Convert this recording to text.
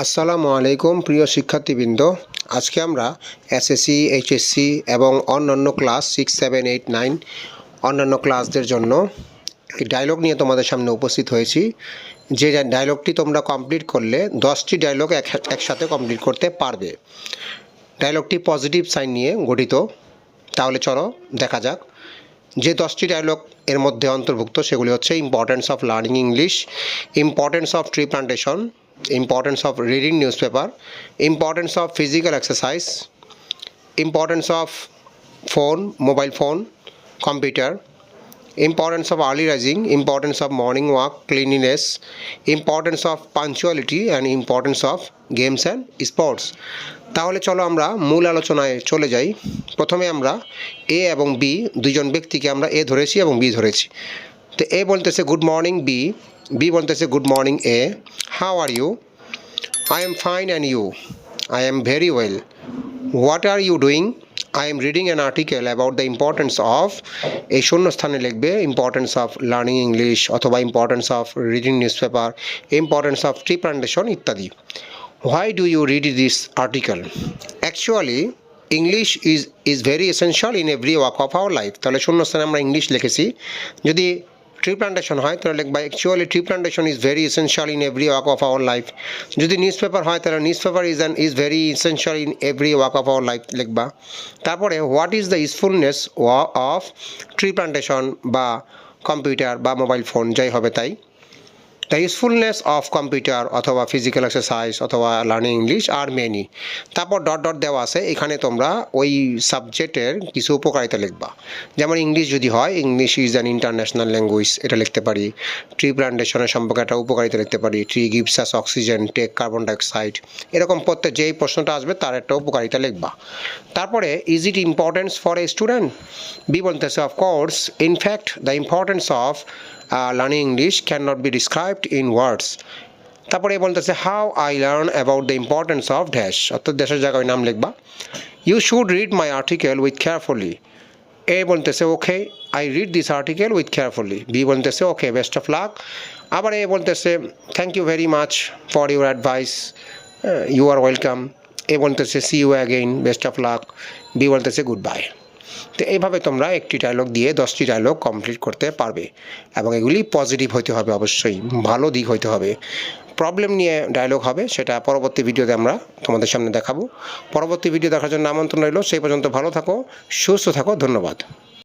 আসসালামু আলাইকুম প্রিয় শিক্ষার্থীবৃন্দ। আজকে আমরা এসএসসি, এইচএসসি এবং অন্যান্য ক্লাস 6, 7, 8, 9 অন্যান্য ক্লাসদের জন্য এই ডায়লগ নিয়ে তোমাদের সামনে উপস্থিত হয়েছি। যে ডায়লগটি তোমরা কমপ্লিট করলে 10টি ডায়লগ একসাথে কমপ্লিট করতে পারবে। ডায়লগটি পজিটিভ সাইন নিয়ে গঠিত। তাহলে চলো দেখা যাক। যে 10টি ডায়লগ এর মধ্যে অন্তর্ভুক্ত সেগুলি হচ্ছে: importance of learning English, importance of tree plantation, importance of reading newspaper, importance of physical exercise, importance of phone, mobile phone, computer, importance of early rising, importance of morning walk, cleanliness, importance of punctuality and importance of games and sports. তাহলে চলো আমরা মূল আলোচনায় চলে যাই। প্রথমে আমরা এ এবং বি দুইজন ব্যক্তিকে আমরা এ ধরেছি এবং বি ধরেছি। তো এ বলতেছে গুড মর্নিং বি, বি বলতেছে good morning A, how are you? I am fine and you? I am very well. What are you doing? I am reading an article about the importance of এই শূন্যস্থানে লিখবে importance of learning English অথবা importance of reading newspaper, importance of tree plantation ইত্যাদি। Why do you read this article? Actually, English is very essential in every walk of our life. তাহলে শূন্যস্থানে আমরা English লিখেছি। যদি ট্রি প্লান্টেশন হয় তাহলে লিখবা actually tree plantation is very essential in every walk of our life. যদি news paper হয় তাহলে news paper is very essential in every walk of our life লিখবা। তারপরে what is the usefulness of tree plantation বা computer বা mobile phone যাই হবে তাই। দ্য ইউজফুলনেস অফ কম্পিউটার অথবা ফিজিক্যাল এক্সারসাইজ অথবা লার্নিং ইংলিশ আর মেনি। তারপর ডট ডট দেওয়া আছে, এখানে তোমরা ওই সাবজেক্টের কিছু উপকারিতা লিখবা। যেমন ইংলিশ যদি হয়, English is an international language, এটা লিখতে পারি। ট্রি প্লান্টেশনের সম্পর্কে একটা উপকারিতা লিখতে পারি। Tree gives us oxygen, take carbon dioxide, এরকম প্রত্যেক যেই প্রশ্নটা আসবে তার একটা উপকারিতা লিখবা। তারপরে is it importance for a student? B বলতেছে of course, in fact the importance of learning English can not be described in words. তারপরে বলতেছে how I learn about the importance of dash, অর্থাৎ দেশের জায়গায় নাম লিখবা। You should read my article with carefully. A বলতেছে okay, I read this article with carefully. B বলতেছে okay, best of luck. আবার এ বলতেছে thank you very much for your advice, you are welcome. A বলতেছে see you again, best of luck. B বলতেছে good bye. তো এইভাবে তোমরা একটি dialogue দিয়ে 10টি ডায়লগ কমপ্লিট করতে পারবে এবং এগুলি পজিটিভ হইতে হবে, অবশ্যই ভালো দিক হইতে হবে। প্রবলেম নিয়ে ডায়লগ হবে, সেটা পরবর্তী ভিডিওতে আমরা তোমাদের সামনে দেখাবো। পরবর্তী ভিডিও দেখার জন্য আমন্ত্রণ রইল। সেই পর্যন্ত ভালো থাকো, সুস্থ থাকো, ধন্যবাদ।